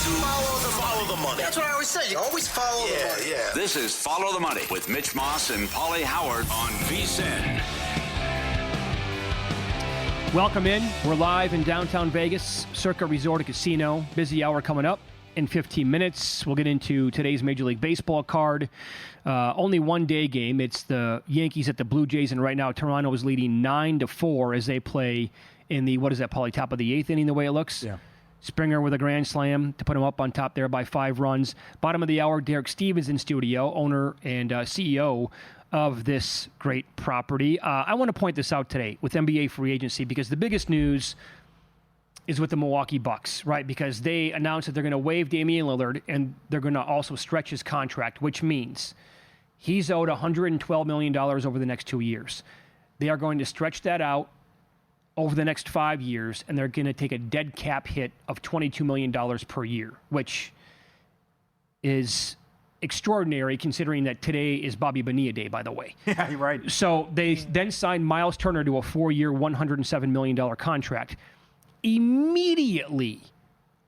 Follow the money. That's what I always say. You always follow the money. Yeah. This is Follow the Money with Mitch Moss and Pauly Howard on VSiN. Welcome in. We're live in downtown Vegas, Circa Resort Casino. Busy hour coming up in 15 minutes. We'll get into today's Major League Baseball card. Only one day game. It's the Yankees at the Blue Jays, and right now Toronto is leading 9-4 as they play in the, what is that, Pauly, top of the 8th inning the way it looks? Yeah. Springer with a grand slam to put him up on top there by 5 runs. Bottom of the hour, Derek Stevens in studio, owner and CEO of this great property. I want to point this out today with NBA free agency because the biggest news is with the Milwaukee Bucks, right? Because they announced that they're going to waive Damian Lillard and they're going to also stretch his contract, which means he's owed $112 million over the next 2 years. They are going to stretch that out over the next 5 years, and they're going to take a dead cap hit of $22 million per year, which is extraordinary considering that today is Bobby Bonilla Day, by the way. Yeah, you're right. So they then signed Miles Turner to a 4-year, $107 million contract. Immediately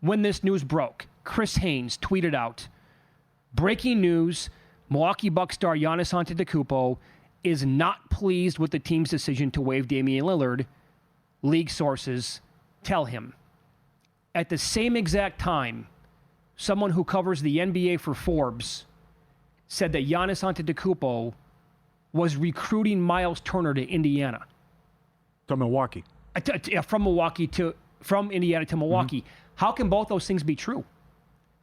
when this news broke, Chris Haynes tweeted out, breaking news, Milwaukee Bucks star Giannis Antetokounmpo is not pleased with the team's decision to waive Damian Lillard. League sources tell him. At the same exact time, someone who covers the NBA for Forbes said that Giannis Antetokounmpo was recruiting Miles Turner to Indiana. To Milwaukee. From Indiana to Milwaukee. Mm-hmm. How can both those things be true?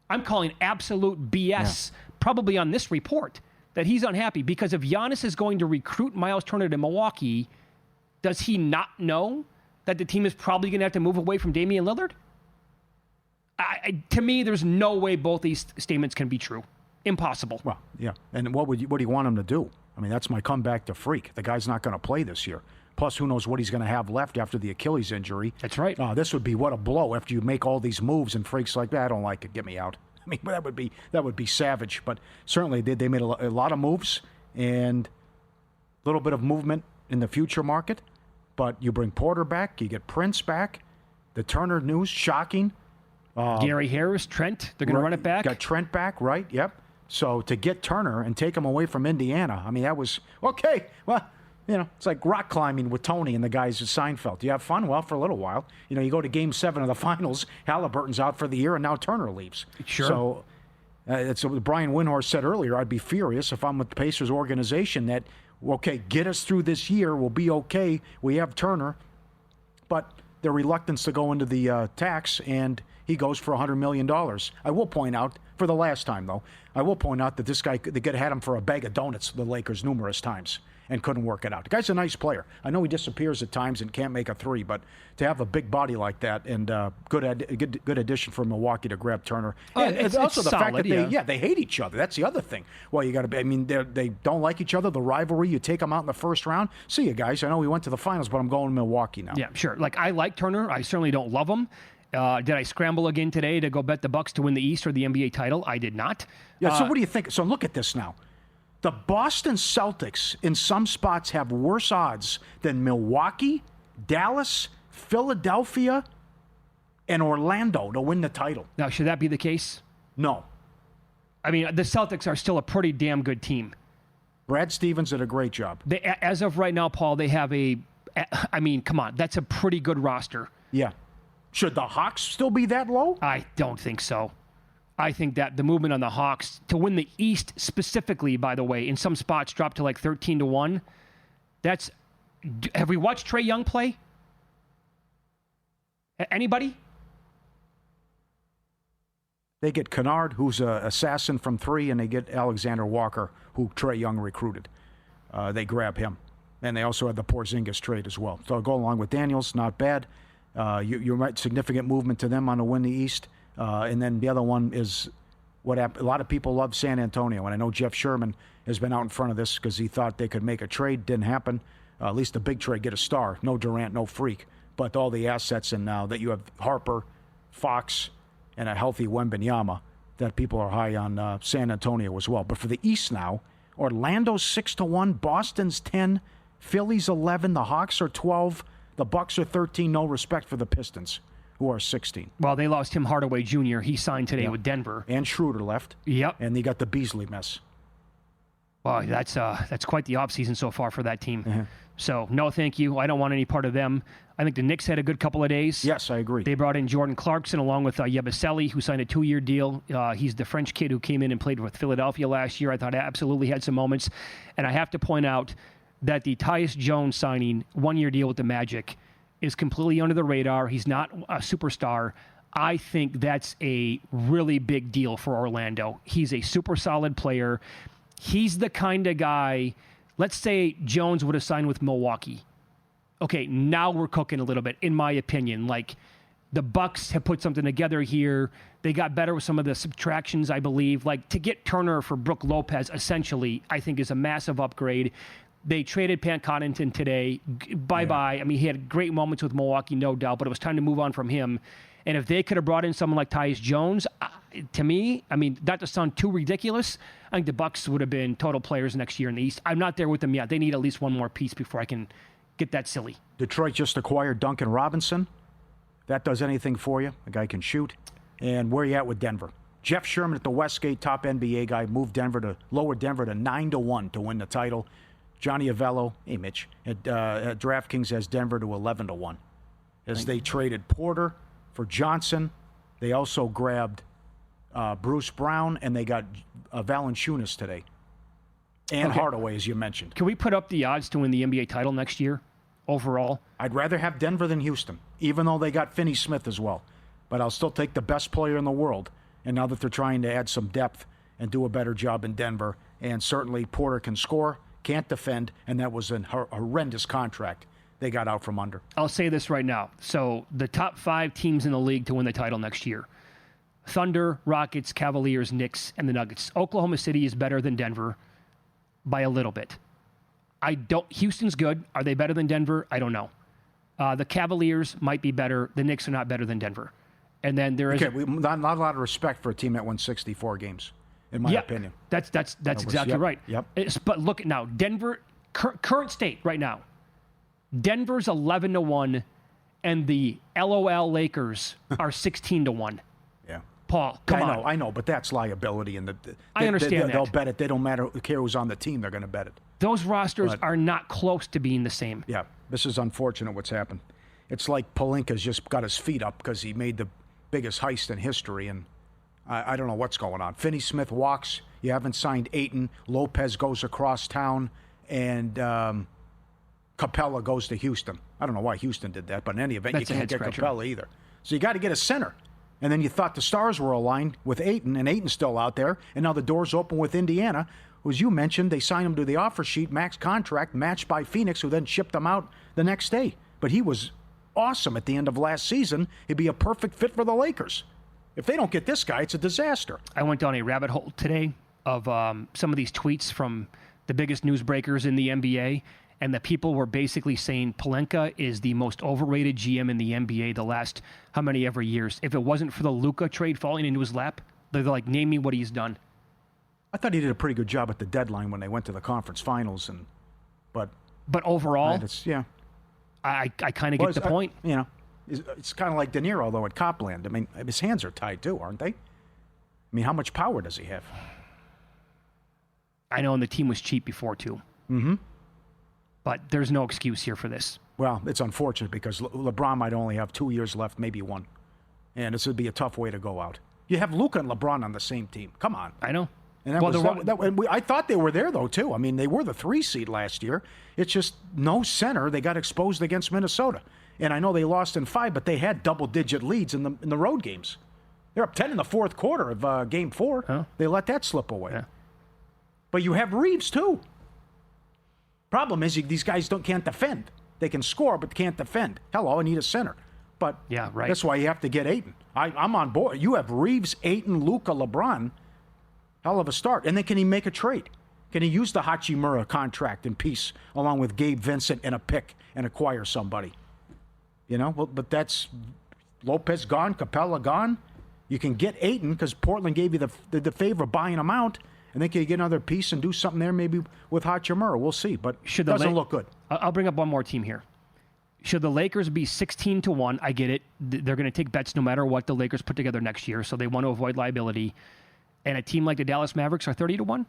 I'm calling absolute BS, probably on this report, that he's unhappy because if Giannis is going to recruit Miles Turner to Milwaukee, does he not know that the team is probably going to have to move away from Damian Lillard? To me, there's no way both these statements can be true. Impossible. Well, yeah. And what do you want him to do? I mean, that's my comeback to freak. The guy's not going to play this year. Plus, who knows what he's going to have left after the Achilles injury. That's right. This would be what a blow after you make all these moves and freaks like that. I don't like it. Get me out. I mean, that would be savage. But certainly they made a lot of moves and a little bit of movement in the future market. But you bring Porter back, you get Prince back. The Turner news, shocking. Gary Harris, Trent, they're going to run it back. Got Trent back, right? Yep. So to get Turner and take him away from Indiana, I mean, that was, okay. Well, it's like rock climbing with Tony and the guys at Seinfeld. Do you have fun? Well, for a little while. You go to Game 7 of the finals, Halliburton's out for the year, and now Turner leaves. Sure. So it's what Brian Windhorst said earlier. I'd be furious if I'm with the Pacers organization that, okay, get us through this year. We'll be okay. We have Turner. But their reluctance to go into the tax, and he goes for $100 million. I will point out, for the last time, though, that this guy, they had him for a bag of donuts, the Lakers, numerous times, and couldn't work it out. The guy's a nice player. I know he disappears at times and can't make a three, but to have a big body like that and good addition for Milwaukee to grab Turner. And it's also the fact that they hate each other. That's the other thing. Well, you got to be. I mean, they don't like each other. The rivalry. You take them out in the first round. See you guys. I know we went to the finals, but I'm going to Milwaukee now. Yeah, sure. Like I like Turner. I certainly don't love him. Did I scramble again today to go bet the Bucks to win the East or the NBA title? I did not. Yeah. So what do you think? So look at this now. The Boston Celtics, in some spots, have worse odds than Milwaukee, Dallas, Philadelphia, and Orlando to win the title. Now, should that be the case? No. I mean, the Celtics are still a pretty damn good team. Brad Stevens did a great job. As of right now, Paul, they have come on, that's a pretty good roster. Yeah. Should the Hawks still be that low? I don't think so. I think that the movement on the Hawks to win the East specifically, by the way, in some spots dropped to like 13-1. Have we watched Trae Young play? Anybody? They get Kennard, who's an assassin from 3, and they get Alexander Walker, who Trae Young recruited. They grab him. And they also had the Porzingis trade as well. So I'll go along with Daniels, not bad. You might significant movement to them on to win the East. And then the other one is what happened. A lot of people love San Antonio, and I know Jeff Sherman has been out in front of this because he thought they could make a trade. Didn't happen. At least a big trade, get a star. No Durant, no Freak. But all the assets, and now that you have Harper, Fox, and a healthy Wembanyama, that people are high on San Antonio as well. But for the East now, Orlando's 6-1, Boston's 10, Philly's 11, the Hawks are 12, the Bucks are 13. No respect for the Pistons, who are 16. Well, they lost Tim Hardaway Jr. He signed today with Denver. And Schroeder left. Yep. And they got the Beasley mess. Well, that's quite the offseason so far for that team. So, no, thank you. I don't want any part of them. I think the Knicks had a good couple of days. Yes, I agree. They brought in Jordan Clarkson along with Yabusele, who signed a 2-year deal. He's the French kid who came in and played with Philadelphia last year. I thought absolutely had some moments. And I have to point out that the Tyus Jones signing, 1-year deal with the Magic, is completely under the radar. He's not a superstar. I think that's a really big deal for Orlando. He's a super solid player. He's the kind of guy, let's say Jones would have signed with Milwaukee. Okay, now we're cooking a little bit, in my opinion. Like, the Bucks have put something together here. They got better with some of the subtractions, I believe. Like, to get Turner for Brook Lopez, essentially, I think is a massive upgrade. They traded Pat Connaughton today. Bye-bye. I mean, he had great moments with Milwaukee, no doubt, but it was time to move on from him. And if they could have brought in someone like Tyus Jones, to me, I mean, not to sound too ridiculous, I think the Bucks would have been total players next year in the East. I'm not there with them yet. They need at least one more piece before I can get that silly. Detroit just acquired Duncan Robinson. If that does anything for you. The guy can shoot. And where are you at with Denver? Jeff Sherman at the Westgate, top NBA guy, lowered Denver to 9-1 to win the title. Johnny Avello, hey Mitch, at DraftKings has Denver to 11-1. As they traded Porter for Johnson. They also grabbed Bruce Brown, and they got Valanciunas today. And Hardaway, as you mentioned. Can we put up the odds to win the NBA title next year overall? I'd rather have Denver than Houston, even though they got Finney-Smith as well. But I'll still take the best player in the world. And now that they're trying to add some depth and do a better job in Denver, and certainly Porter can score, can't defend, and that was a horrendous contract they got out from under. I'll say this right now. So the top 5 teams in the league to win the title next year: Thunder, Rockets, Cavaliers, Knicks, and the Nuggets. Oklahoma City is better than Denver by a little bit. Houston's good. Are they better than Denver? I don't know. The Cavaliers might be better. The Knicks are not better than Denver. And then there is not a lot of respect for a team that won 64 games, in my opinion. That's exactly right. Yep. But look now, Denver, current state right now. Denver's 11-1, and the LOL Lakers are 16-1. Yeah. Paul, come on. I know, but that's liability, and I understand that. They'll bet it. They don't care who's on the team. They're going to bet it. Those rosters are not close to being the same. Yeah, this is unfortunate what's happened. It's like Pelinka's just got his feet up because he made the biggest heist in history, and I don't know what's going on. Finney-Smith walks. You haven't signed Ayton. Lopez goes across town, and Capella goes to Houston. I don't know why Houston did that, but in any event, you can't get Capella either. So you got to get a center. And then you thought the stars were aligned with Ayton, and Ayton's still out there, and now the door's open with Indiana. As you mentioned, they signed him to the offer sheet, max contract, matched by Phoenix, who then shipped him out the next day. But he was awesome at the end of last season. He'd be a perfect fit for the Lakers. If they don't get this guy, it's a disaster. I went down a rabbit hole today of some of these tweets from the biggest newsbreakers in the NBA, and the people were basically saying Pelinka is the most overrated GM in the NBA the last how many ever years. If it wasn't for the Luka trade falling into his lap, they're like, name me what he's done. I thought he did a pretty good job at the deadline when they went to the conference finals, but overall, yeah, I kind of get the point. It's kind of like De Niro though at Copland. I mean, his hands are tied too, aren't they? I mean, how much power does he have? I know, and the team was cheap before too. Mm-hmm. But there's no excuse here for this. Well, it's unfortunate because LeBron might only have 2 years left, maybe one, and this would be a tough way to go out. You have Luka and LeBron on the same team. Come on. I know. And I thought they were there, though, too. I mean, they were the 3 seed last year. It's just no center. They got exposed against Minnesota. And I know they lost in 5, but they had double-digit leads in the road games. They're up 10 in the fourth quarter of Game 4. Huh? They let that slip away. Yeah. But you have Reeves, too. Problem is, these guys can't defend. They can score, but can't defend. Hello, I need a center. But yeah, right. That's why you have to get Ayton. I'm on board. You have Reeves, Ayton, Luka, LeBron. Hell of a start. And then can he make a trade? Can he use the Hachimura contract in peace along with Gabe Vincent and a pick and acquire somebody? But that's Lopez gone, Capella gone. You can get Ayton because Portland gave you the favor of buying him out. And then can you get another piece and do something there maybe with Hachimura? We'll see. But it doesn't look good. I'll bring up one more team here. Should the Lakers be 16-1? I get it. They're going to take bets no matter what the Lakers put together next year, so they want to avoid liability. And a team like the Dallas Mavericks are 30-1?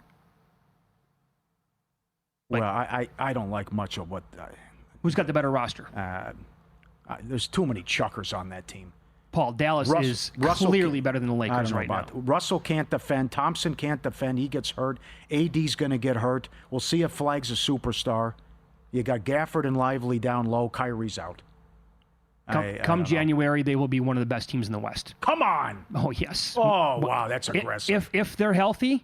Well, I don't like much of what... Who's got the better roster? There's too many chuckers on that team. Paul, Dallas is clearly better than the Lakers right now. Russell can't defend. Thompson can't defend. He gets hurt. AD's going to get hurt. We'll see if Flag's a superstar. You got Gafford and Lively down low. Kyrie's out. Come January, they will be one of the best teams in the West. Come on. Oh, yes. Oh, wow, that's aggressive. If they're healthy,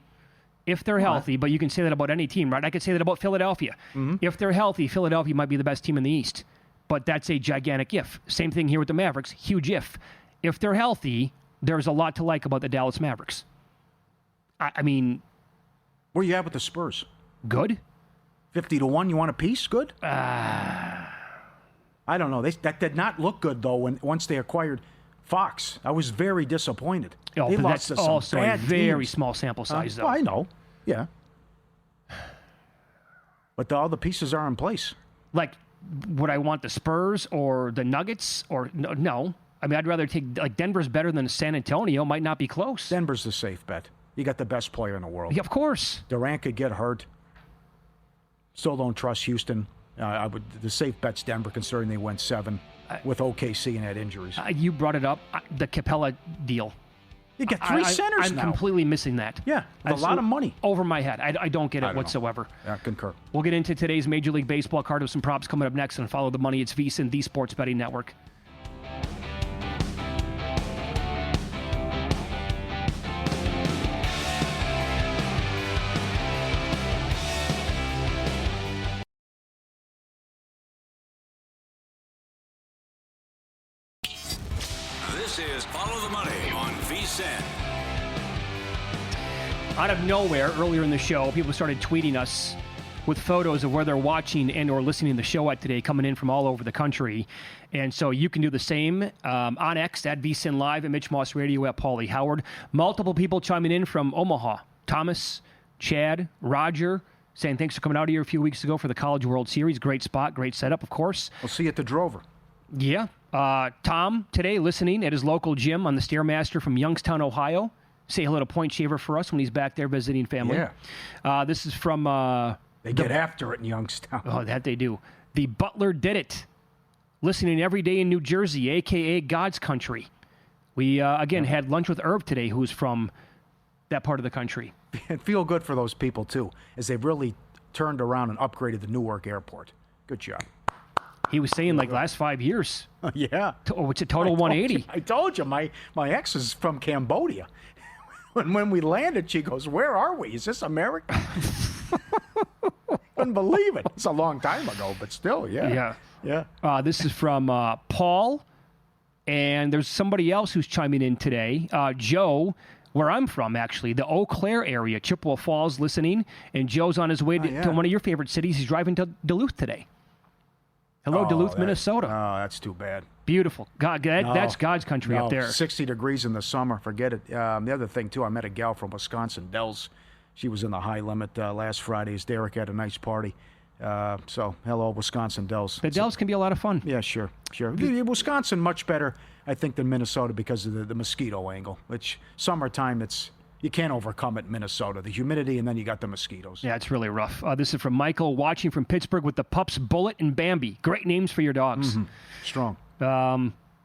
but you can say that about any team, right? I could say that about Philadelphia. Mm-hmm. If they're healthy, Philadelphia might be the best team in the East. But that's a gigantic if. Same thing here with the Mavericks. Huge if. If they're healthy, there's a lot to like about the Dallas Mavericks. I mean... Where you at with the Spurs? Good. 50-1, you want a piece? Good? I don't know. That did not look good, though, once they acquired Fox. I was very disappointed. Oh, they but lost that's to some also bad a very teams. small sample size, though. Well, I know. Yeah. But all the pieces are in place. Like, would I want the Spurs or the Nuggets? Or no. I mean, I'd rather take, like, Denver's better than San Antonio. Might not be close. Denver's the safe bet. You got the best player in the world. Yeah, of course. Durant could get hurt. Still don't trust Houston. The safe bet's Denver, considering they went 7 with OKC and had injuries. You brought it up, the Capella deal. You got 3 centers now. I'm completely missing that. Yeah, a lot of money. Over my head. I don't get it whatsoever. I concur. We'll get into today's Major League Baseball card with some props coming up next and follow the money. It's VSiN, the Sports Betting Network. This is Follow the Money on VSiN. Out of nowhere, earlier in the show, people started tweeting us with photos of where they're watching and or listening to the show at today, coming in from all over the country. And so you can do the same on X at VSiN Live, at Mitch Moss Radio, at Pauly Howard. Multiple people chiming in from Omaha. Thomas, Chad, Roger, saying thanks for coming out here a few weeks ago for the College World Series. Great spot, great setup, of course. We'll see you at the Drover. Yeah. Tom, today, listening at his local gym on the Stairmaster from Youngstown, Ohio. Say hello to Point Shaver for us when he's back there visiting family. Yeah. This is from... they get after it in Youngstown. Oh, that they do. The Butler Did It. Listening every day in New Jersey, a.k.a. God's country. We, again, had lunch with Irv today, who's from that part of the country. And feel good for those people, too, as they've really turned around and upgraded the Newark airport. Good job. He was saying, like, last 5 years. Yeah. It's a total 180. I told you, my ex is from Cambodia. When we landed, she goes, "Where are we? Is this America?" Couldn't believe it. It's a long time ago, but still, yeah. This is from Paul, and there's somebody else who's chiming in today. Joe, where I'm from, actually, the Eau Claire area, Chippewa Falls, listening. And Joe's on his way to one of your favorite cities. He's driving to Duluth today. Hello, Duluth, Minnesota. Oh, that's too bad. Beautiful. God, that's God's country up there. 60 degrees in the summer. Forget it. The other thing, too, I met a gal from Wisconsin, Dells. She was in the high limit last Friday. Derek had a nice party. So, hello, Wisconsin Dells. The Dells can be a lot of fun. Yeah, sure. Wisconsin, much better, I think, than Minnesota because of the mosquito angle. Which, summertime, you can't overcome it in Minnesota. The humidity, and then you got the mosquitoes. Yeah, it's really rough. This is from Michael, watching from Pittsburgh with the pups Bullet and Bambi. Great names for your dogs. Mm-hmm. Strong.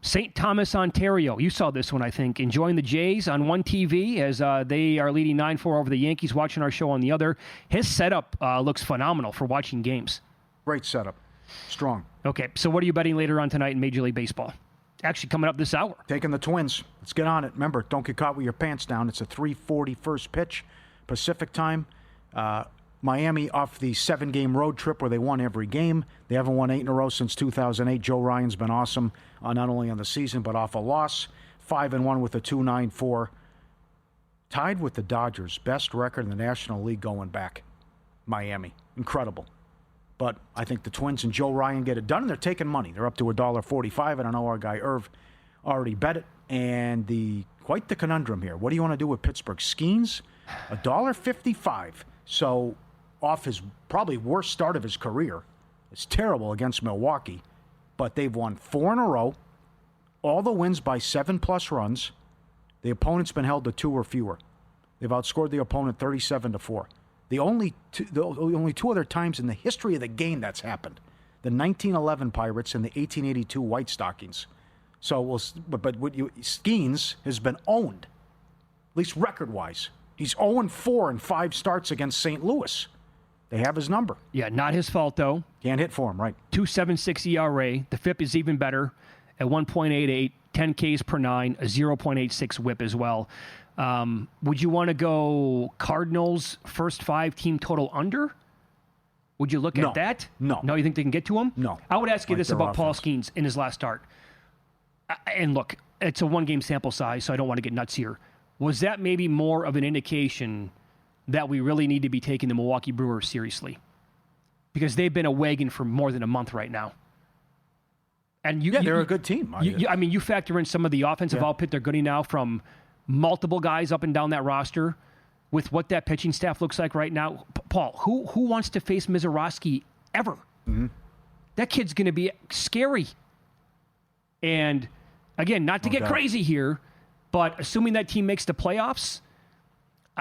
St. Thomas, Ontario. You saw this one, I think. Enjoying the Jays on one TV as they are leading 9-4 over the Yankees, watching our show on the other. His setup looks phenomenal for watching games. Great setup. Strong. Okay, so what are you betting later on tonight in Major League Baseball? Actually coming up this hour. Taking the Twins. Let's get on it. Remember, don't get caught with your pants down. It's a 3:40 first pitch, Pacific time. Miami off the 7-game road trip where they won every game. They haven't won 8 in a row since 2008. Joe Ryan's been awesome, not only on the season, but off a loss. 5-1 with a 2.94. Tied with the Dodgers. Best record in the National League going back. Miami. Incredible. But I think the Twins and Joe Ryan get it done, and they're taking money. They're up to $1.45. I don't know, our guy Irv already bet it. And quite the conundrum here. What do you want to do with Pittsburgh? Skeens? $1.55. So off his probably worst start of his career. It's terrible against Milwaukee. but they've won 4 in a row, all the wins by 7+ runs. The opponent's been held to 2 or fewer. They've outscored the opponent 37-4. The only two other times in the history of the game that's happened, the 1911 Pirates and the 1882 White Stockings. So, Skeens has been owned, at least record-wise. He's 0-4 in 5 starts against St. Louis. They have his number. Yeah, not his fault, though. Can't hit for him, right? 2.76 ERA. The FIP is even better at 1.88, 10 Ks per 9, a 0.86 whip as well. Would you want to go Cardinals first 5 team total under? Would you look at that? No. No, you think they can get to him? No. I would ask you this about Paul offense. Skeens in his last start. And look, it's a 1-game sample size, so I don't want to get nuts here. Was that maybe more of an indication that we really need to be taking the Milwaukee Brewers seriously? Because they've been a wagon for more than a month right now. And they're a good team. You factor in some of the offensive output they're getting now from multiple guys up and down that roster with what that pitching staff looks like right now. Paul, who wants to face Mizorowski ever? Mm-hmm. That kid's going to be scary. And again, not to get crazy here, but assuming that team makes the playoffs,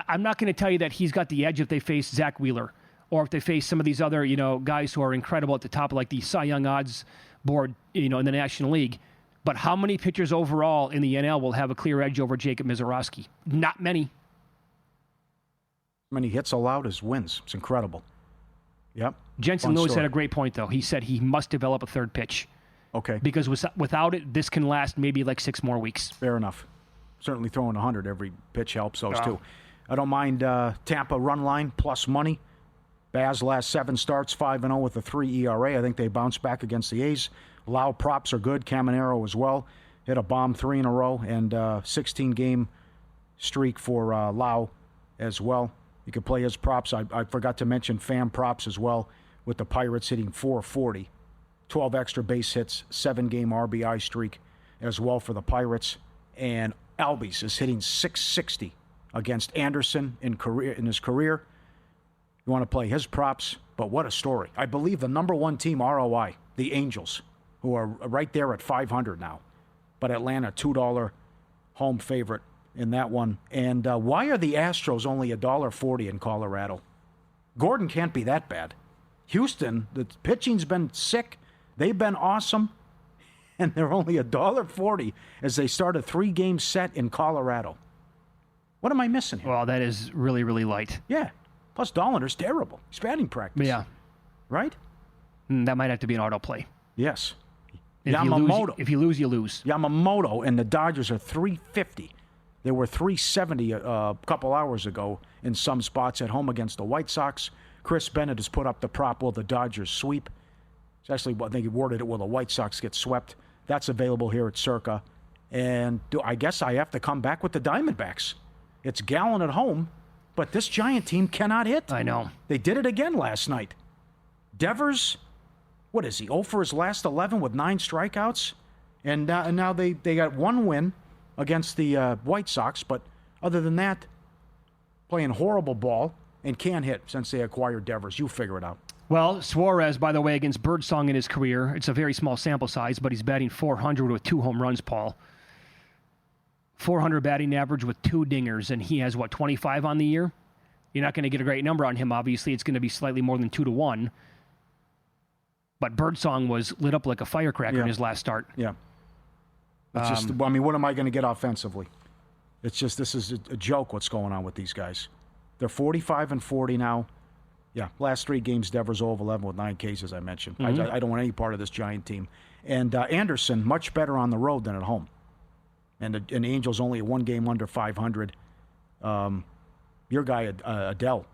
I'm not going to tell you that he's got the edge if they face Zach Wheeler or if they face some of these other, guys who are incredible at the top of like the Cy Young odds board, in the National League. But how many pitchers overall in the NL will have a clear edge over Jacob Mizorowski? Not many. Many hits allowed as wins. It's incredible. Yep. Jensen Lewis had a great point, though. He said he must develop a third pitch. Okay. Because without it, this can last maybe like 6 more weeks. Fair enough. Certainly throwing 100 every pitch helps those too. I don't mind Tampa run line plus money. Baz last 7 starts, 5-0 with a 3 ERA. I think they bounce back against the A's. Lau props are good. Caminero as well. Hit a bomb 3 in a row and 16-game streak for Lau as well. You could play his props. I forgot to mention Pham props as well with the Pirates hitting 440. 12 extra base hits, 7-game RBI streak as well for the Pirates. And Albies is hitting 660 against Anderson in his career. You want to play his props, but what a story. I believe the number 1 team ROI, the Angels, who are right there at 500 now. But Atlanta, $2 home favorite in that one. And why are the Astros only $1.40 in Colorado? Gordon can't be that bad. Houston, the pitching's been sick. They've been awesome. And they're only $1.40 as they start a 3-game set in Colorado. What am I missing here? Well, that is really, really light. Yeah. Plus, Dollander's terrible. He's batting practice. Yeah. Right? That might have to be an auto play. Yes. Yamamoto. If you lose, you lose. Yamamoto and the Dodgers are 350. They were 370 a couple hours ago in some spots at home against the White Sox. Chris Bennett has put up the prop will the Dodgers sweep. It's actually what they worded it, will the White Sox get swept. That's available here at Circa. And I guess I have to come back with the Diamondbacks. It's Gallen at home, but this Giant team cannot hit. I know. They did it again last night. Devers, what is he, 0 for his last 11 with 9 strikeouts? And now they got 1 win against the White Sox, but other than that, playing horrible ball and can't hit since they acquired Devers. You figure it out. Well, Suarez, by the way, against Birdsong in his career, it's a very small sample size, but he's batting .400 with 2 home runs, Paul. .400 batting average with 2 dingers, and he has, 25 on the year? You're not going to get a great number on him, obviously. It's going to be slightly more than 2-1. But Birdsong was lit up like a firecracker in his last start. Yeah. It's just, what am I going to get offensively? It's just, this is a joke what's going on with these guys. They're 45-40 now. Yeah, last 3 games, Devers 0-11 with 9 Ks, as I mentioned. Mm-hmm. I don't want any part of this Giant team. And Anderson, much better on the road than at home. And the Angels only 1 game under 500. Your guy, Adele,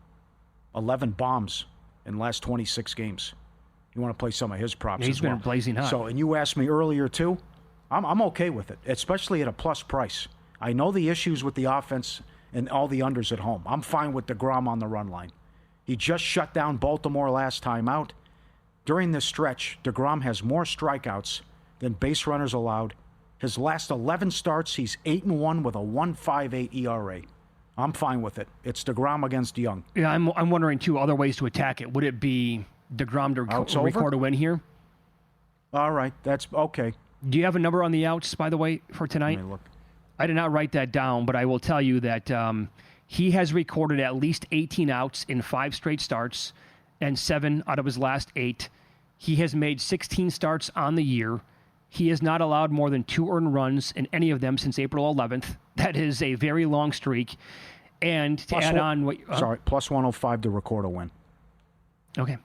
11 bombs in the last 26 games. You want to play some of his props He's as well. been blazing hot. So, and you asked me earlier, too. I'm okay with it, especially at a plus price. I know the issues with the offense and all the unders at home. I'm fine with DeGrom on the run line. He just shut down Baltimore last time out. During this stretch, DeGrom has more strikeouts than base runners allowed. His last 11 starts, he's 8-1 with a 1.58 ERA. I'm fine with it. It's DeGrom against Young. Yeah, I'm wondering, too, other ways to attack it. Would it be DeGrom to record a win here? All right, that's okay. Do you have a number on the outs, by the way, for tonight? Let me look. I did not write that down, but I will tell you that he has recorded at least 18 outs in 5 straight starts and 7 out of his last 8. He has made 16 starts on the year. He has not allowed more than 2 earned runs in any of them since April 11th. That is a very long streak. And to Plus add one- on what... plus 105 to record a win. Okay.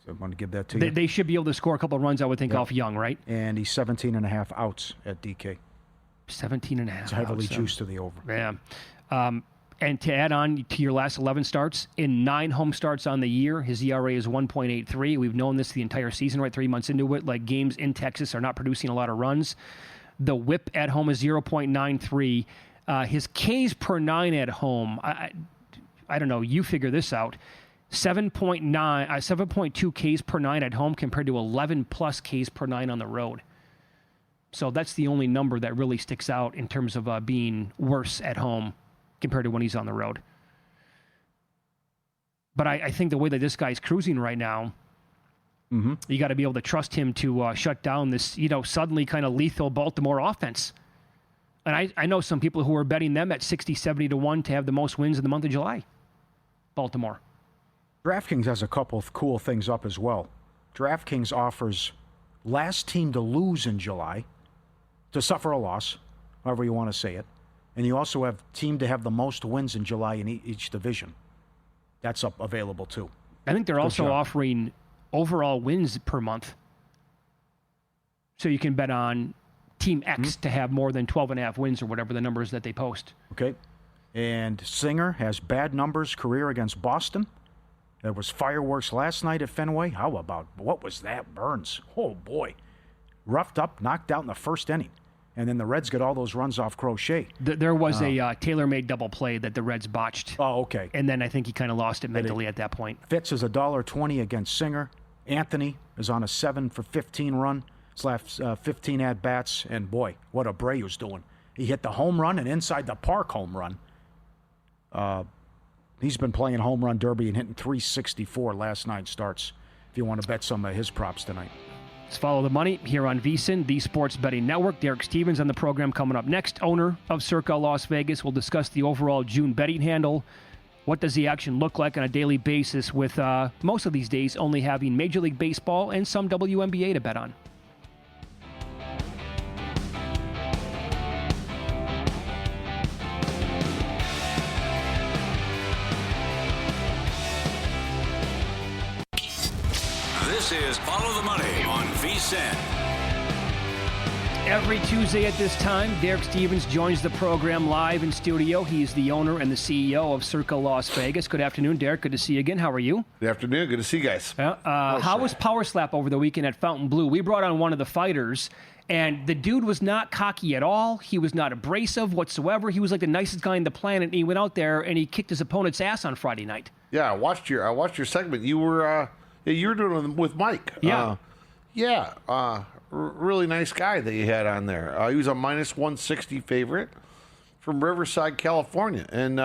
So I'm going to give that to you. They should be able to score a couple of runs, I would think, off Young, right? And he's 17 and a half outs at DK. 17 and a half. It's heavily outs, juiced to the over. Yeah. And to add on to your last 11 starts, in 9 home starts on the year, his ERA is 1.83. We've known this the entire season, right? 3 months into it. Like, games in Texas are not producing a lot of runs. The whip at home is 0.93. His Ks per 9 at home, I don't know, you figure this out. 7.2 Ks per 9 at home compared to 11 plus Ks per 9 on the road. So that's the only number that really sticks out in terms of being worse at home compared to when he's on the road. But I think the way that this guy's cruising right now, you got to be able to trust him to shut down this, suddenly kind of lethal Baltimore offense. And I know some people who are betting them at 60, 70 to 1 to have the most wins in the month of July. Baltimore. DraftKings has a couple of cool things up as well. DraftKings offers last team to lose in July, to suffer a loss, however you want to say it. And you also have team to have the most wins in July in each division. That's up available too. I think they're also offering overall wins per month. So you can bet on Team X to have more than 12.5 wins or whatever the numbers that they post. Okay. And Singer has bad numbers career against Boston. There was fireworks last night at Fenway. How about, what was that, Burns? Oh, boy. Roughed up, knocked out in the first inning. And then the Reds got all those runs off Crochet. There was a tailor-made double play that the Reds botched. Oh, okay. And then I think he kind of lost it mentally at that point. Fitz is $1.20 against Singer. Anthony is on a 7 for 15 run. Slash 15 at-bats. And, boy, what Abreu's doing. He hit the home run and inside the park home run. He's been playing home run derby and hitting 364 last 9 starts. If you want to bet some of his props tonight. Let's follow the money here on VSiN, the Sports Betting Network. Derek Stevens on the program coming up next. Owner of Circa Las Vegas. We'll discuss the overall June betting handle. What does the action look like on a daily basis with most of these days only having Major League Baseball and some WNBA to bet on. This is Follow the Money on VSiN. Every Tuesday at this time, Derek Stevens joins the program live in studio. He's the owner and the CEO of Circa Las Vegas. Good afternoon, Derek. Good to see you again. How are you? Good afternoon. Good to see you guys. How was Power Slap over the weekend at Fountain Blue? We brought on one of the fighters, and the dude was not cocky at all. He was not abrasive whatsoever. He was like the nicest guy on the planet, and he went out there and he kicked his opponent's ass on Friday night. Yeah, I watched your segment. You were doing it with Mike. Yeah. Really nice guy that you had on there. He was a minus 160 favorite from Riverside, California. And,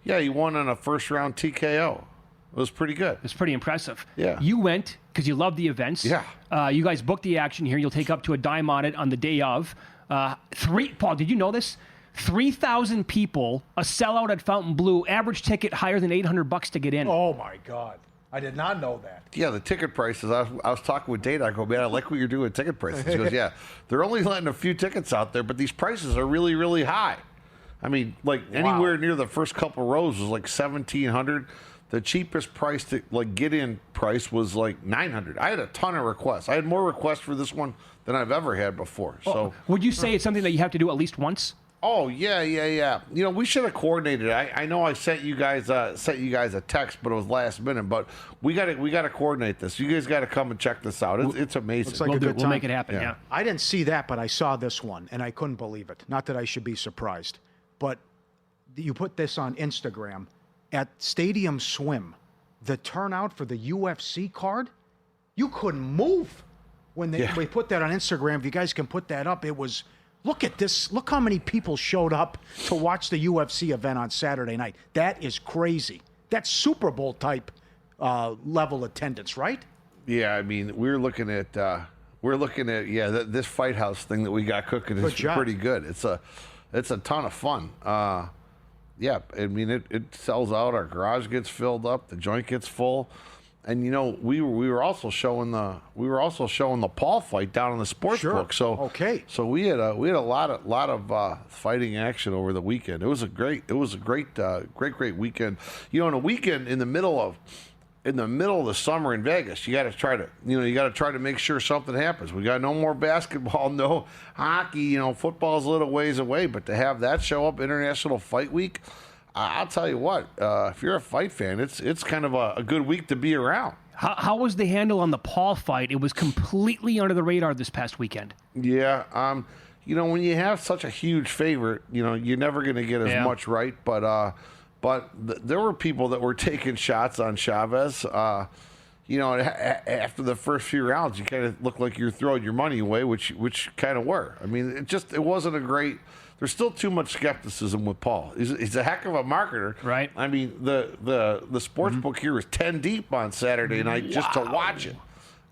he won on a first-round TKO. It was pretty good. It's pretty impressive. Yeah. You went because you love the events. Yeah. You guys booked the action here. You'll take up to a dime on it on the day of. Paul, did you know this? 3,000 people, a sellout at Fountain Blue, average ticket higher than $800 to get in. Oh, my God. I did not know that. Yeah, the ticket prices. I was talking with Dana. I go, man, I like what you're doing with ticket prices. He goes, yeah, they're only letting a few tickets out there, but these prices are really, really high. I mean, like anywhere near the first couple rows was like $1,700. The cheapest price to get in price was like $900. I had a ton of requests. I had more requests for this one than I've ever had before. So, would you say it's something that you have to do at least once? Oh yeah. We should have coordinated. I know I sent you guys a text, but it was last minute. But we got to coordinate this. You guys got to come and check this out. It's amazing. Looks like a good We'll time. make it happen. Yeah. I didn't see that, but I saw this one, and I couldn't believe it. Not that I should be surprised, but you put this on Instagram at Stadium Swim. The turnout for the UFC card, you couldn't move when they put that on Instagram. If you guys can put that up, it was. Look at this. Look how many people showed up to watch the UFC event on Saturday night. That is crazy. That's Super Bowl type level attendance, right? Yeah, I mean, we were looking at we're looking at this Fight House thing that we got cooking is pretty good. It's a ton of fun. Yeah, I mean it sells out. Our garage gets filled up. The joint gets full. And we were also showing the Paul fight down in the sports book. So we had a lot of fighting action over the weekend. It was a great weekend. In a weekend in the middle of the summer in Vegas, you got to try to make sure something happens. We got no more basketball, no hockey. Football's a little ways away, but to have that show up, International Fight Week. I'll tell you what, if you're a fight fan, it's kind of a good week to be around. How was the handle on the Paul fight? It was completely under the radar this past weekend. Yeah, when you have such a huge favorite, you're never going to get as much right. But there were people that were taking shots on Chavez. After the first few rounds, you kind of looked like you're throwing your money away, which kind of were. I mean, it wasn't a great. There's still too much skepticism with Paul. He's a heck of a marketer, right? I mean, the sports book here is 10 deep on Saturday night just to watch it.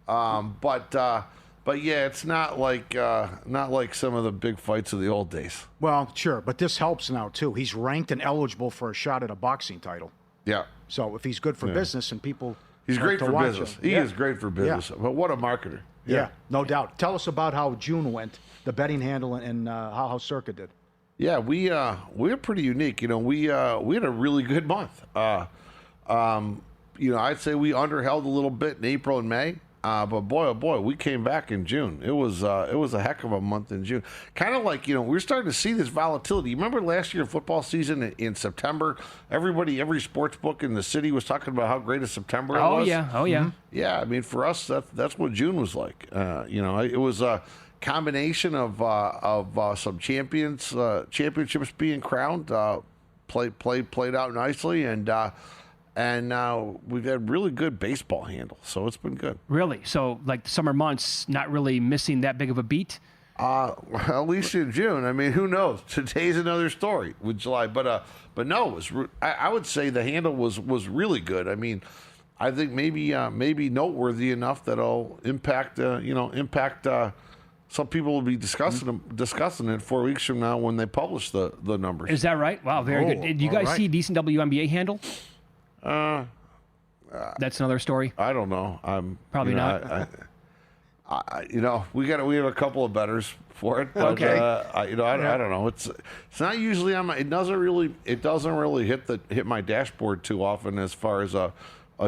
But yeah, it's not like some of the big fights of the old days. Well, sure, but this helps now too. He's ranked and eligible for a shot at a boxing title. Yeah. So if he's good for business and people, he's great for business. He is great for business. But what a marketer! Yeah, no doubt. Tell us about how June went, the betting handle, and how Circa did. Yeah, we're pretty unique. We had a really good month. I'd say we underheld a little bit in April and May. But boy, oh boy, we came back in June. It was a heck of a month in June. Kind of like, we're starting to see this volatility. You remember last year football season in September? Every sports book in the city was talking about how great a September it was. Oh yeah. Mm-hmm. Yeah, I mean, for us, that's what June was like. It was a combination of some championships being crowned, played out nicely, and now we've had really good baseball handle, so it's been good. Really? So, like the summer months, not really missing that big of a beat? At least in June. I mean, who knows? Today's another story with July, but no, I would say the handle was really good. I mean, I think maybe noteworthy enough that it'll impact. Some people will be discussing it 4 weeks from now when they publish the numbers. Is that right? Wow, very good. Did you guys see decent WNBA handle? That's another story. I don't know. I'm probably not. We have a couple of bettors for it. But, okay. I don't know. It's not usually on my. It doesn't really hit my dashboard too often as far as a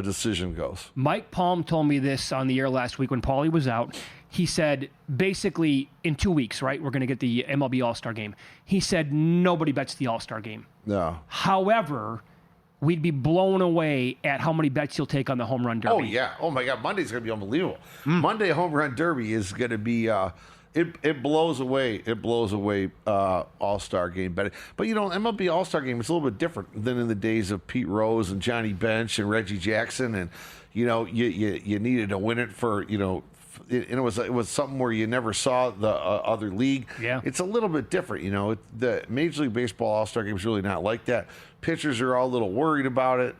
decision goes. Mike Palm told me this on the air last week when Pauly was out. He said, basically, in 2 weeks, right, we're going to get the MLB All-Star Game. He said nobody bets the All-Star Game. No. However, we'd be blown away at how many bets you'll take on the home run derby. Oh, yeah. Oh, my God. Monday's going to be unbelievable. Monday home run derby is going to be it blows away All-Star Game betting. But, MLB All-Star Game is a little bit different than in the days of Pete Rose and Johnny Bench and Reggie Jackson. And, you needed to win it for, and it was something where you never saw the other league. Yeah. It's a little bit different, The Major League Baseball All-Star Game is really not like that. Pitchers are all a little worried about it.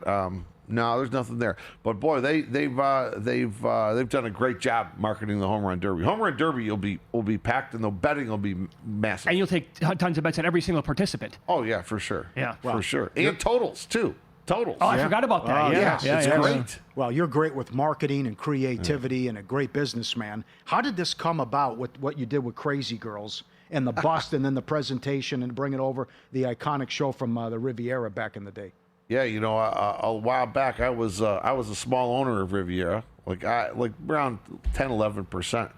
No, there's nothing there. But boy, they've done a great job marketing the home run derby. Home run derby will be packed, and the betting will be massive. And you'll take tons of bets on every single participant. Oh yeah, for sure. Yeah, for sure. And totals too. Totals. Oh, I forgot about that. It's great. Well, you're great with marketing and creativity and a great businessman. How did this come about with what you did with Crazy Girls and the bust and then the presentation and bring it over, the iconic show from the Riviera back in the day? Yeah, a while back I was a small owner of Riviera, like around 10-11%.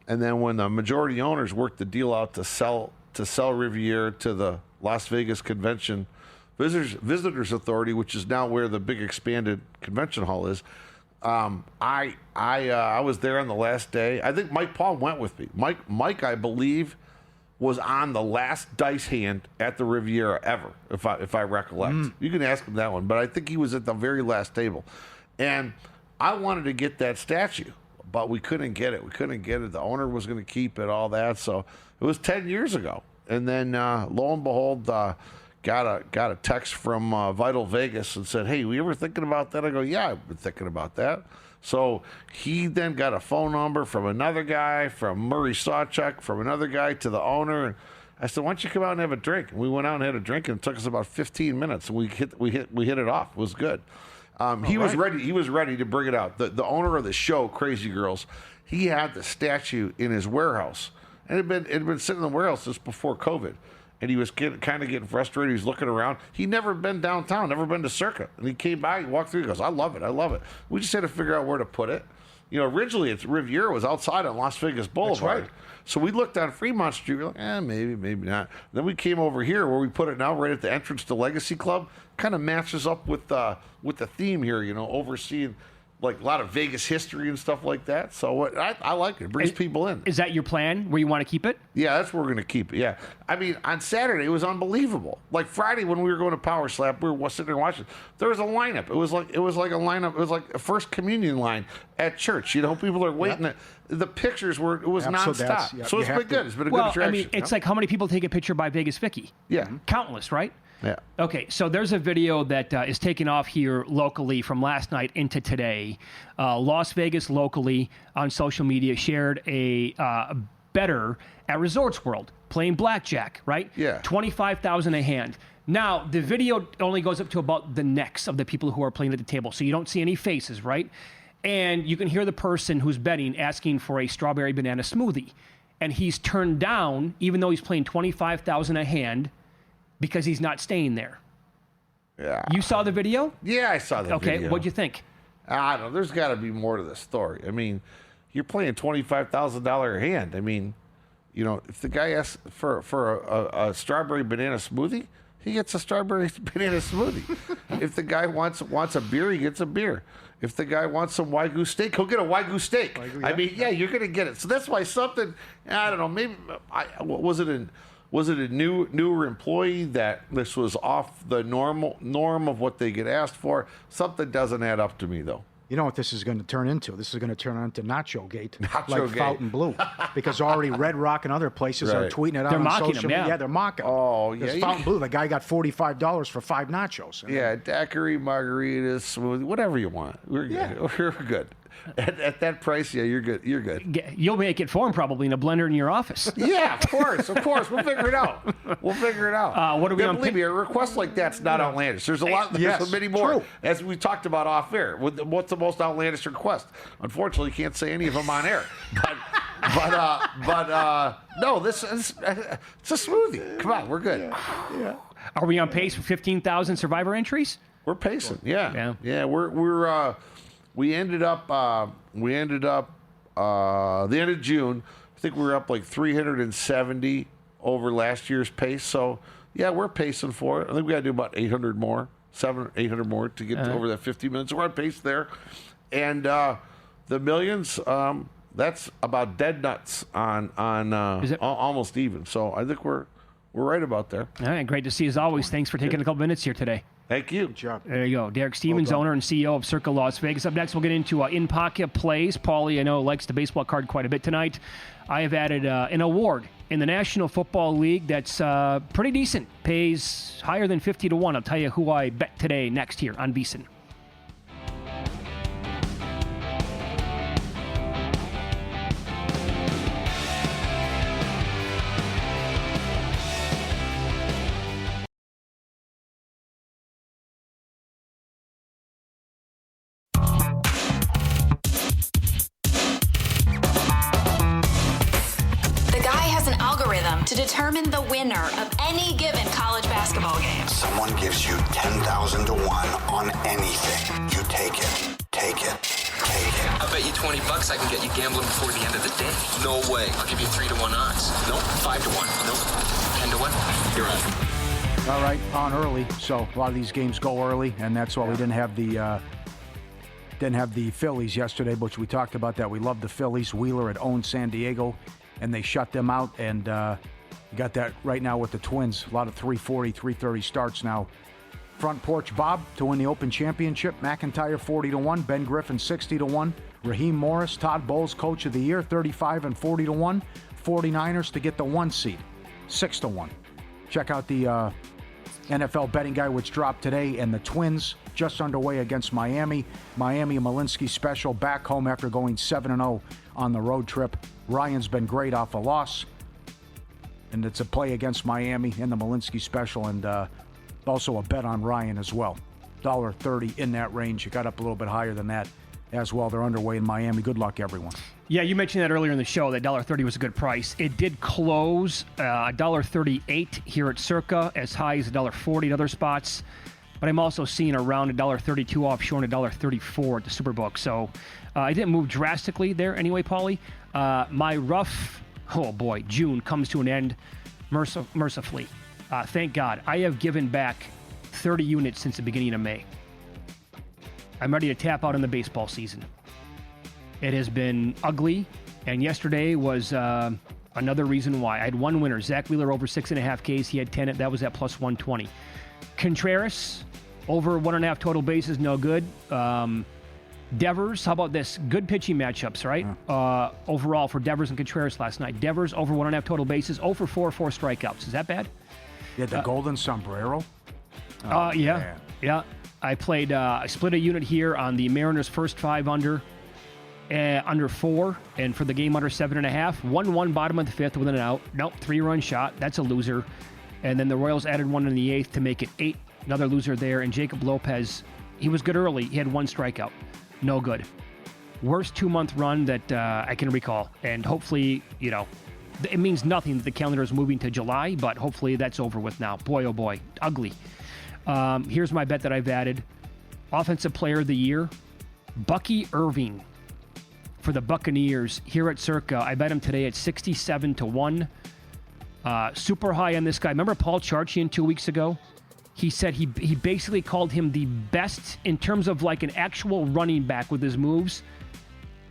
And then when the majority owners worked the deal out to sell Riviera to the Las Vegas Convention Visitors Authority, which is now where the big expanded convention hall is. I was there on the last day. I think Mike Paul went with me. Mike, I believe, was on the last dice hand at the Riviera ever, if I recollect. You can ask him that one, but I think he was at the very last table. And I wanted to get that statue, but we couldn't get it. The owner was going to keep it, all that. So it was 10 years ago. And then lo and behold, got a text from Vital Vegas and said, "Hey, were you ever thinking about that?" I go, "Yeah, I've been thinking about that." So he then got a phone number from another guy, from Murray Sawchuk, from another guy to the owner. And I said, "Why don't you come out and have a drink?" And we went out and had a drink, and it took us about 15 minutes. And we hit it off. It was good. He was ready. He was ready to bring it out. The owner of the show, Crazy Girls, he had the statue in his warehouse, and it had been sitting in the warehouse just before COVID. And he was kind of getting frustrated. He was looking around. He'd never been downtown, never been to Circa. And he came by, he walked through, he goes, "I love it, I love it." We just had to figure out where to put it. Originally, Riviera was outside on Las Vegas Boulevard. That's right. So we looked on Fremont Street. We're like, maybe not. Then we came over here where we put it now, right at the entrance to Legacy Club. Kind of matches up with the theme here, overseeing like a lot of Vegas history and stuff like that. So I like it. It brings people in. Is that your plan where you want to keep it? Yeah, that's where we're going to keep it. Yeah. I mean, on Saturday, it was unbelievable. Like Friday when we were going to Power Slap, we were sitting there watching. There was a lineup. It was like a lineup. It was like a first communion line at church. People are waiting. Yep. The pictures were, it was nonstop. So it's been good. It's been a good attraction. I mean, it's like how many people take a picture by Vegas Vicky? Yeah. Countless, right? Yeah. Okay, so there's a video that is taken off here locally from last night into today. Las Vegas locally on social media shared a bettor at Resorts World playing blackjack, right? Yeah. $25,000 a hand. Now, the video only goes up to about the necks of the people who are playing at the table, so you don't see any faces, right? And you can hear the person who's betting asking for a strawberry banana smoothie. And he's turned down, even though he's playing $25,000 a hand, because he's not staying there. Yeah. You saw the video? Yeah, I saw the video. Okay, what'd you think? I don't know. There's got to be more to the story. I mean, you're playing $25,000 a hand. I mean, if the guy asks for a strawberry banana smoothie, he gets a strawberry banana smoothie. If the guy wants a beer, he gets a beer. If the guy wants some Wagyu steak, he'll get a Wagyu steak. I mean, yeah, you're going to get it. So that's why something, I don't know, maybe, was it a newer employee that this was off the norm of what they get asked for? Something doesn't add up to me, though. You know what this is going to turn into? This is going to turn into Nacho Gate, Nacho Gate. Fountain Blue, because already Red Rock and other places are tweeting it out They're on mocking social him, media. yeah. Yeah, they're mocking him. Oh, yeah. Because Fountain Blue, the guy got $45 for 5 nachos. Yeah, daiquiri, margaritas, smoothie, whatever you want. We're good. Yeah. We're good. At that price, yeah, you're good. You're good. You'll make it for him probably in a blender in your office. Yeah, of course. We'll figure it out. What are we on? Believe me, a request like that's not outlandish. There's a lot. There's many more. True. As we talked about off air. What's the most outlandish request? Unfortunately, you can't say any of them on air. But no, this is it's a smoothie. Come on, we're good. Yeah. Are we on pace for 15,000 Survivor entries? We're pacing. Yeah. We ended up the end of June. I think we were up like 370 over last year's pace. So yeah, we're pacing for it. I think we got to do about 800 more, 800 more to get over that 50 minutes. So we're on pace there, and the millions. That's about dead nuts on almost even. So I think we're right about there. All right, great to see you as always. Thanks for taking a couple minutes here today. Thank you. Good job. There you go. Derek Stevens, owner and CEO of Circa Las Vegas. Up next, we'll get into in-pocket plays. Pauly, I know, likes the baseball card quite a bit tonight. I have added an award in the National Football League that's pretty decent. Pays higher than 50 to 1. I'll tell you who I bet today next here on VSiN. To determine the winner of any given college basketball game. Someone gives you 10,000 to 1 on anything. You take it. Take it. Take it. I bet you $20 I can get you gambling before the end of the day. No way. I'll give you 3 to 1 odds. Nope. 5 to 1. Nope. 10 to 1. You're on. All right, on early. So a lot of these games go early, and that's why we didn't have the Phillies yesterday, which we talked about that. We love the Phillies. Wheeler had owned San Diego, and they shut them out, and you got that right now with the Twins. A lot of 340, 330 starts now. Front Porch Bob to win the Open Championship. McIntyre 40 to 1. Ben Griffin 60 to 1. Raheem Morris, Todd Bowles Coach of the Year 35 and 40 to 1. 49ers to get the 1 seed 6 to 1. Check out the NFL betting guy, which dropped today, and the Twins just underway against Miami. Miami Malinsky special back home after going 7-0 on the road trip. Ryan's been great off a loss, and it's a play against Miami in the Malinsky special, and also a bet on Ryan as well. $1.30 in that range. You got up a little bit higher than that as well. They're underway in Miami. Good luck, everyone. Yeah, you mentioned that earlier in the show, that $1.30 was a good price. It did close $1.38 here at Circa, as high as $1.40 at other spots. But I'm also seeing around $1.32 offshore and $1.34 at the Superbook. So I didn't move drastically there anyway, Pauly. My rough, June comes to an end mercifully. Thank God. I have given back 30 units since the beginning of May. I'm ready to tap out in the baseball season. It has been ugly, and yesterday was another reason why. I had one winner, Zach Wheeler, over 6.5 Ks. He had 10. That was at plus 120. Contreras, over 1.5 total bases, no good. Devers, how about this? Good pitching matchups, right? Overall for Devers and Contreras last night. Devers, over 1.5 total bases, 0 for 4 strikeouts. Is that bad? You had the golden sombrero? Yeah. I split a unit here on the Mariners' first 5 under 4, and for the game under 7.5. 1-1 bottom of the 5th with an out. Nope, 3-run shot. That's a loser. And then the Royals added 1 in the 8th to make it 8. Another loser there. And Jacob Lopez, he was good early. He had 1 strikeout. No good. Worst 2-month run that I can recall. And hopefully, it means nothing that the calendar is moving to July, but hopefully that's over with now. Boy, oh boy, ugly. Here's my bet that I've added. Offensive Player of the Year, Bucky Irving for the Buccaneers here at Circa. I bet him today at 67-1. Super high on this guy. Remember Paul Charchian 2 weeks ago? He said he basically called him the best in terms of like an actual running back with his moves.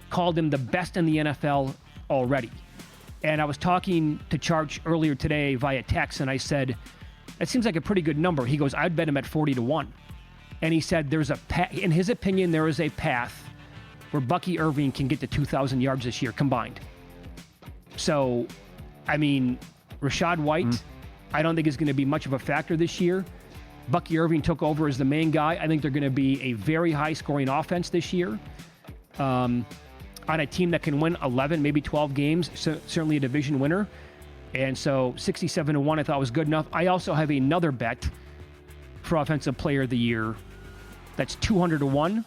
Called him the best in the NFL already. And I was talking to Charch earlier today via text, and I said, that seems like a pretty good number. He goes, I'd bet him at 40-1. And he said, in his opinion, there is a path where Bucky Irving can get to 2,000 yards this year combined. So, I mean, Rashad White, I don't think is going to be much of a factor this year. Bucky Irving took over as the main guy. I think they're going to be a very high-scoring offense this year. On a team that can win 11, maybe 12 games, so certainly a division winner. And so 67-1 I thought was good enough. I also have another bet for Offensive Player of the Year that's 200-1,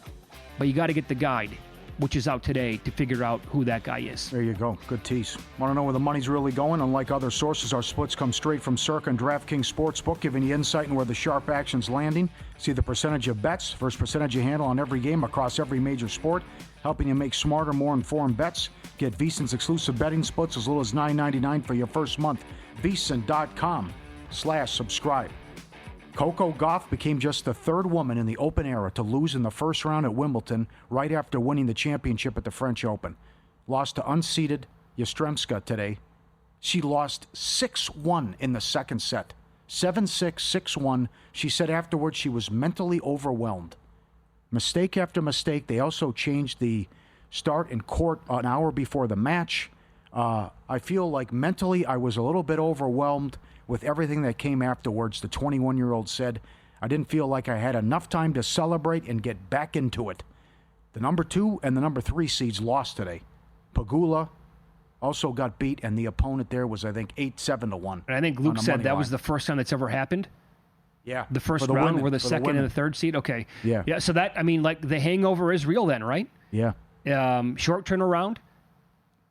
but you got to get the guide, which is out today, to figure out who that guy is. There you go. Good tease. Want to know where the money's really going? Unlike other sources, our splits come straight from Circa and DraftKings Sportsbook, giving you insight into where the sharp action's landing. See the percentage of bets, first percentage you handle on every game across every major sport, helping you make smarter, more informed bets. Get VSiN's exclusive betting splits as little as $9.99 for your first month. VSiN.com/subscribe. Coco Gauff became just the 3rd woman in the Open era to lose in the first round at Wimbledon right after winning the championship at the French Open. Lost to unseeded Yastremska today. She lost 6-1 in the second set. 7-6, 6-1. She said afterwards she was mentally overwhelmed. Mistake after mistake. They also changed the start in court an hour before the match. I feel like mentally I was a little bit overwhelmed with everything that came afterwards. The 21-year-old said, I didn't feel like I had enough time to celebrate and get back into it. The number 2 and the number 3 seeds lost today. Pagula also got beat, and the opponent there was, I think, 8-7-1. And I think Luke said that was the first time that's ever happened. Yeah. The first round were the second and the third seed? Okay. Yeah. Yeah, so that, I mean, like, the hangover is real then, right? Yeah. Short turnaround.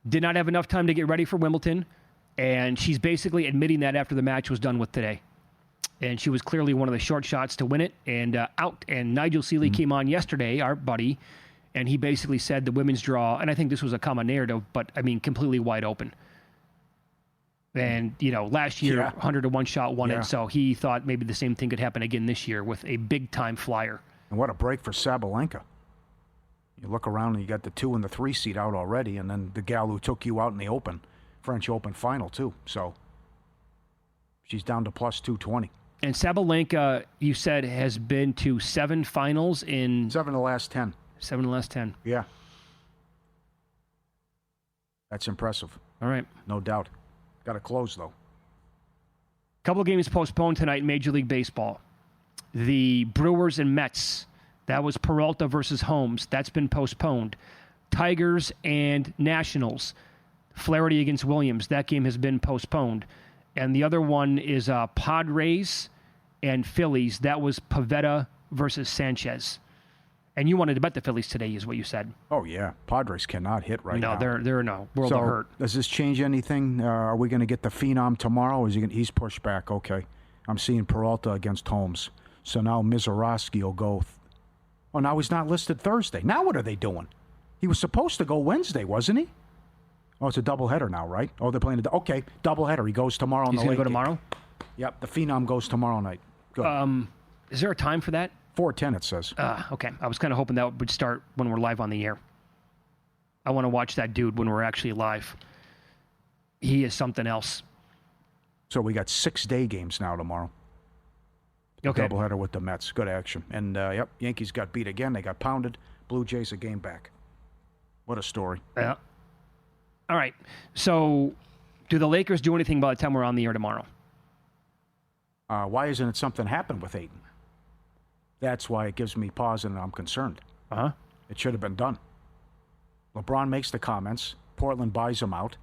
Did not have enough time to get ready for Wimbledon. And she's basically admitting that after the match was done with today. And she was clearly one of the short shots to win it and out. And Nigel Seeley came on yesterday, our buddy, and he basically said the women's draw, and I think this was a common narrative, but, I mean, completely wide open. And, last year, 100-1 shot won it, so he thought maybe the same thing could happen again this year with a big-time flyer. And what a break for Sabalenka. You look around and you got the 2 and the 3 seed out already, and then the gal who took you out in the French Open final, too. So she's down to plus 220. And Sabalenka, you said, has been to 7 finals in... 7 of the last 10. 7 of the last 10. Yeah. That's impressive. All right. No doubt. Got to close, though. Couple of games postponed tonight in Major League Baseball. The Brewers and Mets. That was Peralta versus Holmes. That's been postponed. Tigers and Nationals. Flaherty against Williams. That game has been postponed. And the other one is Padres and Phillies. That was Pivetta versus Sanchez. And you wanted to bet the Phillies today, is what you said. Oh, yeah. Padres cannot hit right now. No, they're in a world of hurt. Does this change anything? Are we going to get the Phenom tomorrow? He's pushed back. Okay. I'm seeing Peralta against Holmes. So now Mizorowski will go. Oh, now he's not listed Thursday. Now what are they doing? He was supposed to go Wednesday, wasn't he? Oh, it's a doubleheader now, right? Oh, they're playing okay, doubleheader. He goes tomorrow. He's going to go tomorrow? Yep, the Phenom goes tomorrow night. Good. Is there a time for that? 4:10 it says. Okay. I was kind of hoping that would start when we're live on the air. I want to watch that dude when we're actually live. He is something else. So we got 6-day games now tomorrow. Okay. Doubleheader with the Mets. Good action. And, yep, Yankees got beat again. They got pounded. Blue Jays a game back. What a story. Yeah. All right. So do the Lakers do anything by the time we're on the air tomorrow? Why isn't it something happened with Ayton? That's why it gives me pause and I'm concerned. Uh-huh. It should have been done. LeBron makes the comments. Portland buys him out.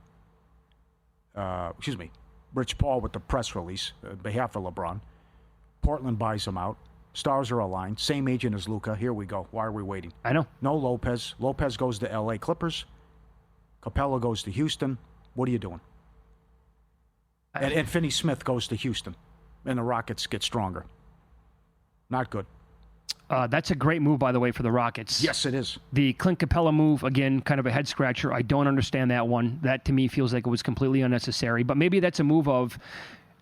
Rich Paul with the press release on behalf of LeBron. Portland buys him out. Stars are aligned. Same agent as Luka. Here we go. Why are we waiting? I know. No Lopez. Lopez goes to L.A. Clippers. Capella goes to Houston. What are you doing? And Finney Smith goes to Houston. And the Rockets get stronger. Not good. That's a great move, by the way, for the Rockets. Yes, it is. The Clint Capella move, again, kind of a head-scratcher. I don't understand that one. That, to me, feels like it was completely unnecessary. But maybe that's a move of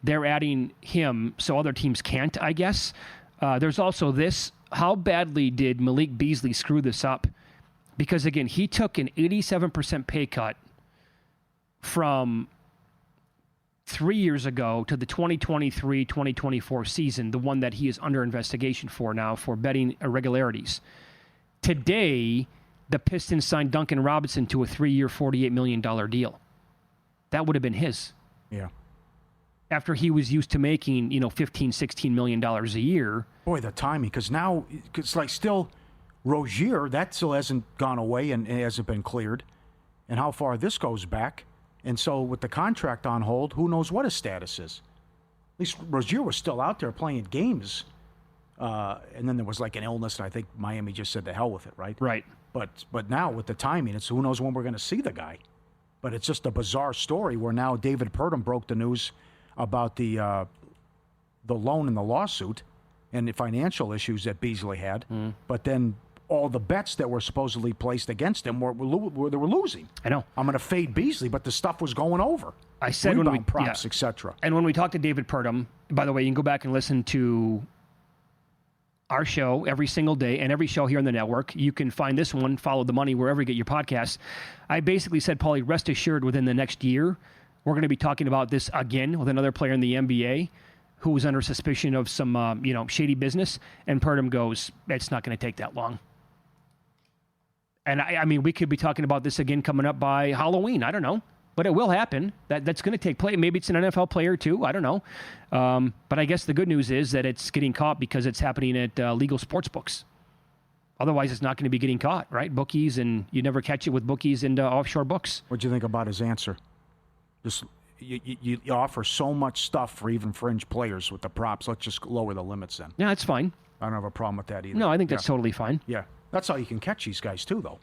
they're adding him so other teams can't, I guess. There's also this. How badly did Malik Beasley screw this up? Because, again, he took an 87% pay cut from 3 years ago to the 2023-2024 season, the one that he is under investigation for now for betting irregularities. Today, the Pistons signed Duncan Robinson to a 3-year, $48 million deal. That would have been his. Yeah. After he was used to making, $15, $16 million a year. Boy, the timing, because now it's like still Rozier, that still hasn't gone away and hasn't been cleared. And how far this goes back. And so with the contract on hold, who knows what his status is. At least Rozier was still out there playing games. And then there was like an illness, and I think Miami just said to hell with it, right? Right. But now with the timing, it's who knows when we're going to see the guy. But it's just a bizarre story where now David Purdom broke the news about the loan and the lawsuit and the financial issues that Beasley had. But then all the bets that were supposedly placed against him were losing. I know. I'm going to fade Beasley, but the stuff was going over. I said Rebound when we props, etc. And when we talked to David Purdom, by the way, you can go back and listen to our show every single day and every show here on the network. You can find this one, Follow the Money, wherever you get your podcasts. I basically said, Pauly, rest assured within the next year, we're going to be talking about this again with another player in the NBA who was under suspicion of some, shady business. And Purdom goes, it's not going to take that long. And I mean, we could be talking about this again coming up by Halloween. I don't know. But it will happen. That's going to take place. Maybe it's an NFL player too. I don't know. But I guess the good news is that it's getting caught because it's happening at legal sports books. Otherwise, it's not going to be getting caught, right? Bookies, and you never catch it with bookies and offshore books. What'd you think about his answer? Just you offer so much stuff for even fringe players with the props. Let's just lower the limits then. Yeah, that's fine. I don't have a problem with that either. No, I think that's totally fine. Yeah. That's how you can catch these guys too, though.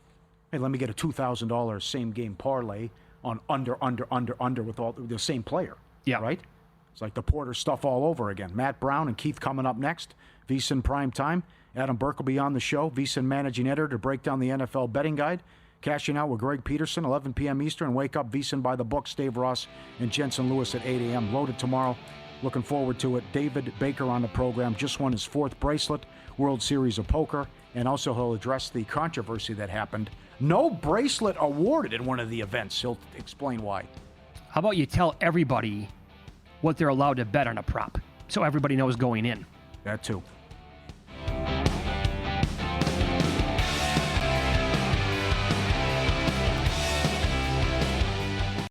Hey, let me get a $2,000 same-game parlay on under with all the same player. Yeah. Right? It's like the Porter stuff all over again. Matt Brown and Keith coming up next. VSiN Prime Time. Adam Burke will be on the show. VSiN Managing Editor to break down the NFL betting guide. Cashing out with Greg Peterson, 11 p.m. Eastern. Wake up, VSiN by the book. Dave Ross and Jensen Lewis at 8 a.m. Loaded tomorrow. Looking forward to it. David Baker on the program. Just won his 4th bracelet. World Series of Poker. And also he'll address the controversy that happened. No bracelet awarded in one of the events. He'll explain why. How about you tell everybody what they're allowed to bet on a prop so everybody knows going in? That too.